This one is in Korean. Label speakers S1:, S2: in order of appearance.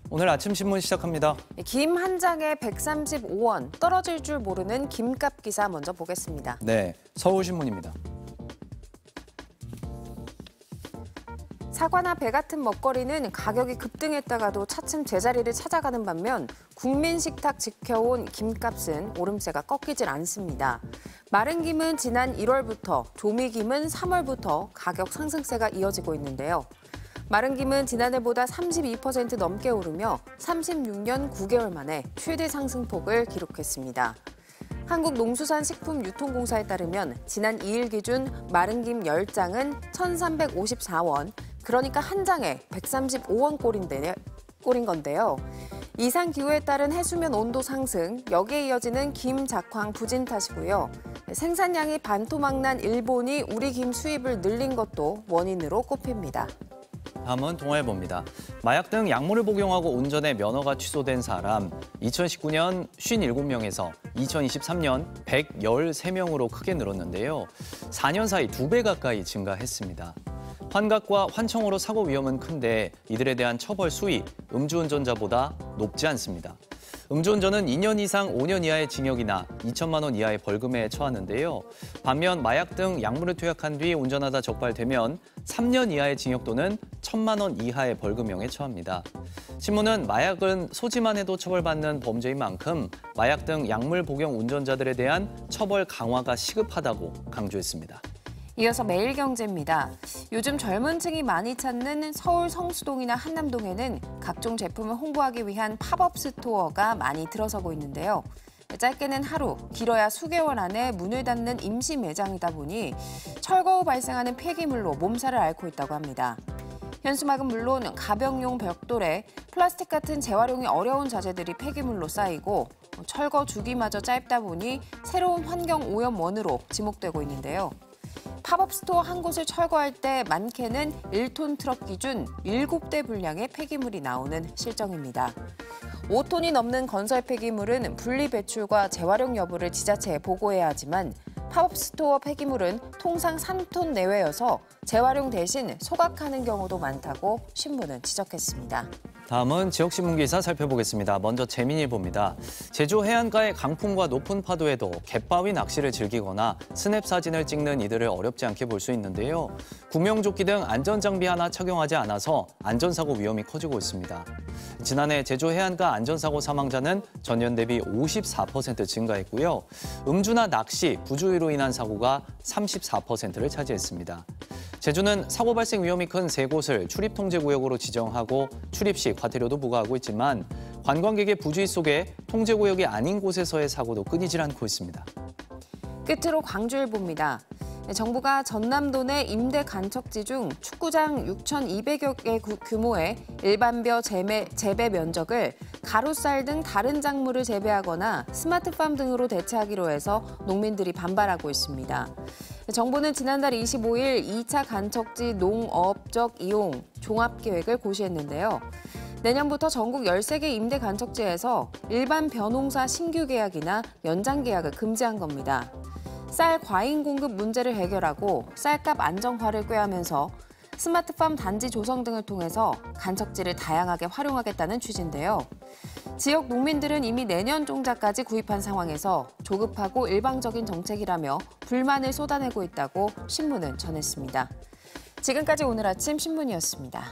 S1: 오늘 아침 신문 시작합니다.
S2: 김 한 장에 135원, 떨어질 줄 모르는 김값 기사 먼저 보겠습니다.
S1: 네, 서울신문입니다.
S2: 사과나 배 같은 먹거리는 가격이 급등했다가도 차츰 제자리를 찾아가는 반면 국민식탁 지켜온 김값은 오름세가 꺾이질 않습니다. 마른 김은 지난 1월부터, 조미김은 3월부터 가격 상승세가 이어지고 있는데요. 마른 김은 지난해보다 32% 넘게 오르며 36년 9개월 만에 최대 상승폭을 기록했습니다. 한국농수산식품유통공사에 따르면 지난 2일 기준 마른 김 10장은 1,354원, 그러니까 한 장에 135원 꼴인 건데요. 이상 기후에 따른 해수면 온도 상승, 여기에 이어지는 김 작황 부진 탓이고요. 생산량이 반토막 난 일본이 우리 김 수입을 늘린 것도 원인으로 꼽힙니다.
S1: 다음은 동아일보입니다. 마약 등 약물을 복용하고 운전의 면허가 취소된 사람 2019년 57명에서 2023년 113명으로 크게 늘었는데요. 4년 사이 2배 가까이 증가했습니다. 환각과 환청으로 사고 위험은 큰데 이들에 대한 처벌 수위, 음주운전자보다 높지 않습니다. 음주운전은 2년 이상 5년 이하의 징역이나 2천만 원 이하의 벌금에 처하는데요. 반면 마약 등 약물을 투약한 뒤 운전하다 적발되면 3년 이하의 징역 또는 1천만 원 이하의 벌금형에 처합니다. 신문은 마약은 소지만 해도 처벌받는 범죄인 만큼 마약 등 약물 복용 운전자들에 대한 처벌 강화가 시급하다고 강조했습니다.
S2: 이어서 매일경제입니다. 요즘 젊은 층이 많이 찾는 서울 성수동이나 한남동에는 각종 제품을 홍보하기 위한 팝업 스토어가 많이 들어서고 있는데요. 짧게는 하루, 길어야 수개월 안에 문을 닫는 임시 매장이다 보니 철거 후 발생하는 폐기물로 몸살을 앓고 있다고 합니다. 현수막은 물론 가병용 벽돌에 플라스틱 같은 재활용이 어려운 자재들이 폐기물로 쌓이고 철거 주기마저 짧다 보니 새로운 환경 오염 원으로 지목되고 있는데요. 팝업 스토어 한 곳을 철거할 때 많게는 1톤 트럭 기준 7대 분량의 폐기물이 나오는 실정입니다. 5톤이 넘는 건설 폐기물은 분리 배출과 재활용 여부를 지자체에 보고해야 하지만 팝업 스토어 폐기물은 통상 3톤 내외여서 재활용 대신 소각하는 경우도 많다고 신문은 지적했습니다.
S1: 다음은 지역신문 기사 살펴보겠습니다. 먼저 재민일보입니다. 제주 해안가의 강풍과 높은 파도에도 갯바위 낚시를 즐기거나 스냅 사진을 찍는 이들을 어렵지 않게 볼 수 있는데요. 구명조끼 등 안전장비 하나 착용하지 않아서 안전사고 위험이 커지고 있습니다. 지난해 제주 해안가 안전사고 사망자는 전년 대비 54% 증가했고요. 음주나 낚시, 부주의로 인한 사고가 34%를 차지했습니다. 제주는 사고 발생 위험이 큰 3곳을 출입통제구역으로 지정하고 출입 시 과태료도 부과하고 있지만 관광객의 부주의 속에 통제구역이 아닌 곳에서의 사고도 끊이질 않고 있습니다.
S2: 끝으로 광주일보입니다. 정부가 전남도 내 임대 간척지 중 축구장 6,200여 개 규모의 일반벼 재배 면적을 가로쌀 등 다른 작물을 재배하거나 스마트팜 등으로 대체하기로 해서 농민들이 반발하고 있습니다. 정부는 지난달 25일 2차 간척지 농업적 이용 종합계획을 고시했는데요. 내년부터 전국 13개 임대 간척지에서 일반 벼농사 신규 계약이나 연장 계약을 금지한 겁니다. 쌀 과잉 공급 문제를 해결하고 쌀값 안정화를 꾀하면서 스마트팜 단지 조성 등을 통해서 간척지를 다양하게 활용하겠다는 취지인데요. 지역 농민들은 이미 내년 종자까지 구입한 상황에서 조급하고 일방적인 정책이라며 불만을 쏟아내고 있다고 신문은 전했습니다. 지금까지 오늘 아침 신문이었습니다.